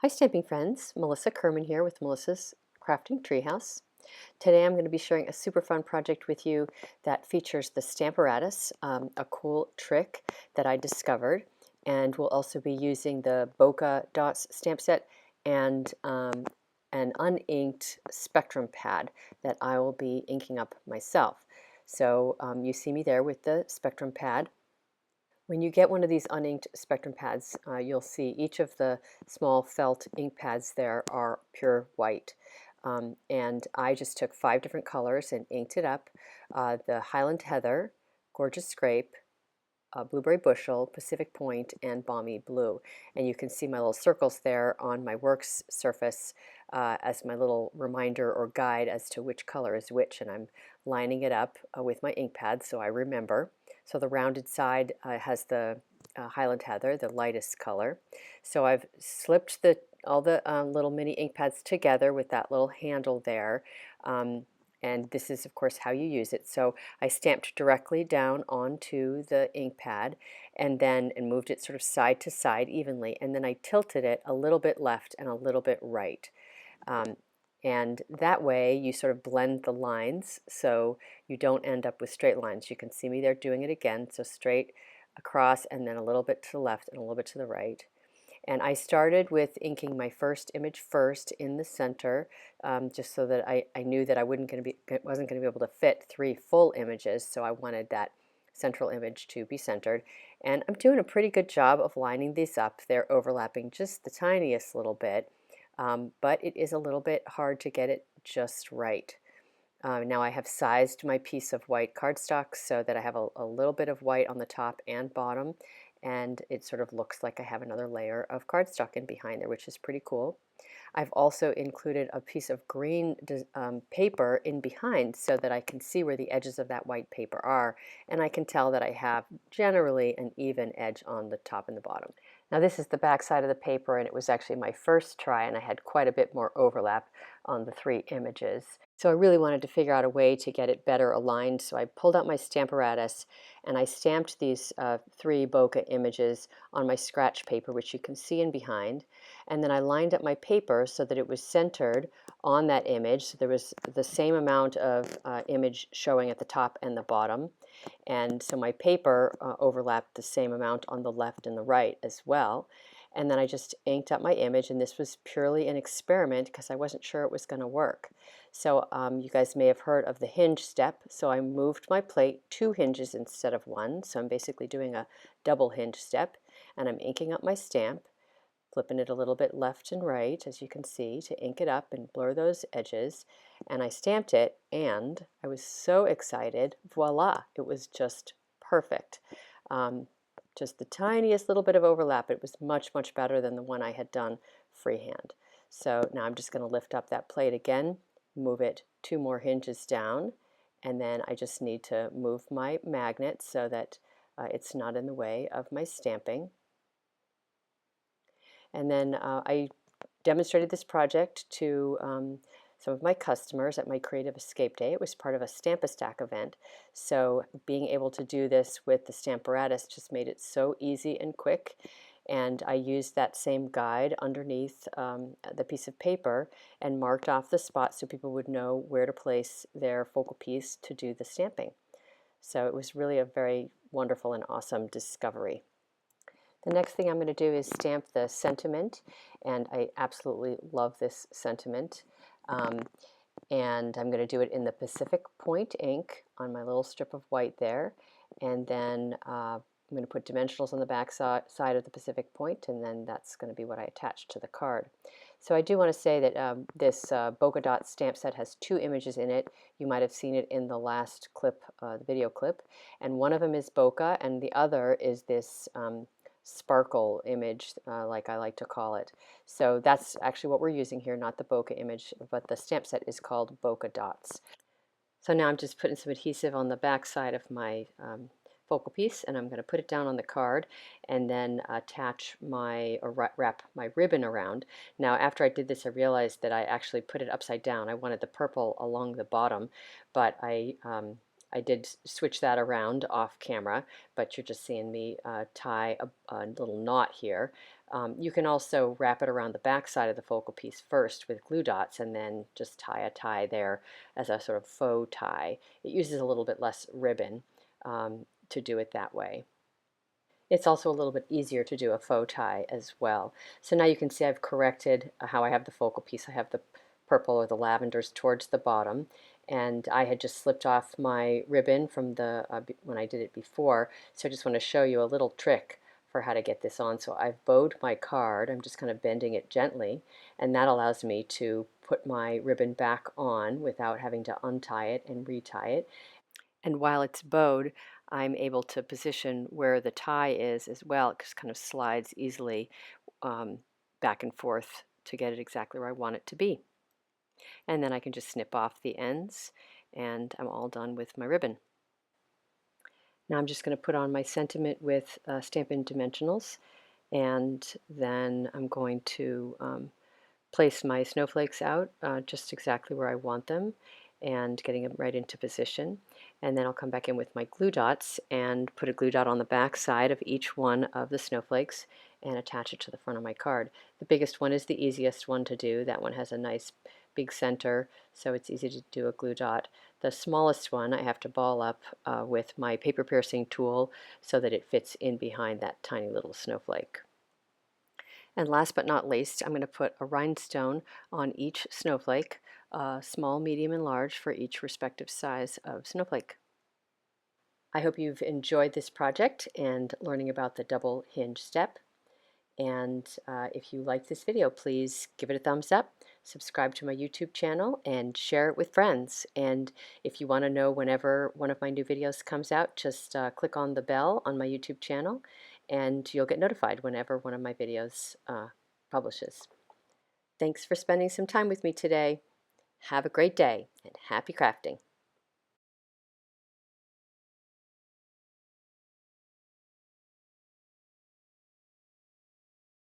Hi stamping friends, Melissa Kerman here with Melissa's Crafting Treehouse. Today I'm going to be sharing a super fun project with you that features the Stamparatus, a cool trick that I discovered, and we'll also be using the Bokeh Dots Stamp Set and an uninked spectrum pad that I will be inking up myself. So you see me there with the spectrum pad. When you get one of these uninked spectrum pads, you'll see each of the small felt ink pads there are pure white. And I just took 5 different colors and inked it up. The Highland Heather, Gorgeous Scrape, Blueberry Bushel, Pacific Point, and Balmy Blue. And you can see my little circles there on my works surface as my little reminder or guide as to which color is which. And I'm lining it up with my ink pad so I remember. So the rounded side has the Highland Heather, the lightest color. So I've slipped all the little mini ink pads together with that little handle there. And this is, of course, how you use it. So I stamped directly down onto the ink pad and moved it sort of side to side evenly. And then I tilted it a little bit left and a little bit right. And that way you sort of blend the lines so you don't end up with straight lines. You can see me there doing it again. So straight across and then a little bit to the left and a little bit to the right. And I started with inking my first image first in the center, just so that I knew that I wasn't going to be able to fit 3 full images, so I wanted that central image to be centered. And I'm doing a pretty good job of lining these up. They're overlapping just the tiniest little bit, but it is a little bit hard to get it just right. Now I have sized my piece of white cardstock so that I have a little bit of white on the top and bottom, and it sort of looks like I have another layer of cardstock in behind there, which is pretty cool. I've also included a piece of green paper in behind so that I can see where the edges of that white paper are, and I can tell that I have generally an even edge on the top and the bottom. Now this is the back side of the paper, and it was actually my first try, and I had quite a bit more overlap on the 3 images. So I really wanted to figure out a way to get it better aligned, so I pulled out my Stamparatus and I stamped these 3 bokeh images on my scratch paper, which you can see in behind, and then I lined up my paper so that it was centered on that image, so there was the same amount of image showing at the top and the bottom, and so my paper overlapped the same amount on the left and the right as well. And then I just inked up my image, and this was purely an experiment because I wasn't sure it was going to work. So you guys may have heard of the hinge step. So I moved my plate 2 hinges instead of 1. So I'm basically doing a double hinge step, and I'm inking up my stamp, flipping it a little bit left and right, as you can see, to ink it up and blur those edges. And I stamped it, and I was so excited. Voila! It was just perfect. Just the tiniest little bit of overlap. It was much, much better than the one I had done freehand. So now I'm just going to lift up that plate again, move it 2 more hinges down, and then I just need to move my magnet so that it's not in the way of my stamping. And then I demonstrated this project to some of my customers at my Creative Escape Day. It was part of a Stamp-A-Stack event. So being able to do this with the Stamparatus just made it so easy and quick. And I used that same guide underneath the piece of paper and marked off the spot so people would know where to place their focal piece to do the stamping. So it was really a very wonderful and awesome discovery. The next thing I'm going to do is stamp the sentiment, and I absolutely love this sentiment. And I'm going to do it in the Pacific Point ink on my little strip of white there, and then I'm going to put dimensionals on the back side of the Pacific Point, and then that's going to be what I attach to the card. So I do want to say that this Bokeh Dots Stamp Set has 2 images in it. You might have seen it in the last clip, the video clip, and one of them is bokeh, and the other is this sparkle image, like I like to call it. So that's actually what we're using here, not the bokeh image, but the stamp set is called Bokeh Dots. So now I'm just putting some adhesive on the back side of my focal piece, and I'm going to put it down on the card and then attach or wrap my ribbon around. Now after I did this, I realized that I actually put it upside down. I wanted the purple along the bottom, but I did switch that around off camera, but you're just seeing me tie a little knot here You can also wrap it around the back side of the focal piece first with glue dots and then just tie a tie there as a sort of faux tie. It uses a little bit less ribbon to do it that way. It's also a little bit easier to do a faux tie as well. So now you can see I've corrected how I have the focal piece. I have the purple or the lavenders towards the bottom, and I had just slipped off my ribbon from the when I did it before. So I just want to show you a little trick for how to get this on. So I've bowed my card. I'm just kind of bending it gently, and that allows me to put my ribbon back on without having to untie it and retie it. And while it's bowed, I'm able to position where the tie is as well. It just kind of slides easily back and forth to get it exactly where I want it to be. And then I can just snip off the ends, and I'm all done with my ribbon. Now I'm just going to put on my sentiment with Stampin' Dimensionals, and then I'm going to place my snowflakes out just exactly where I want them and getting them right into position. And then I'll come back in with my glue dots and put a glue dot on the back side of each one of the snowflakes and attach it to the front of my card. The biggest one is the easiest one to do. That one has a nice big center, so it's easy to do a glue dot. The smallest one I have to ball up with my paper piercing tool so that it fits in behind that tiny little snowflake. And last but not least, I'm going to put a rhinestone on each snowflake, small, medium, and large for each respective size of snowflake. I hope you've enjoyed this project and learning about the double hinge step. And if you like this video, please give it a thumbs up, subscribe to my YouTube channel, and share it with friends. And if you want to know whenever one of my new videos comes out, just click on the bell on my YouTube channel, and you'll get notified whenever one of my videos publishes. Thanks for spending some time with me today. Have a great day, and happy crafting.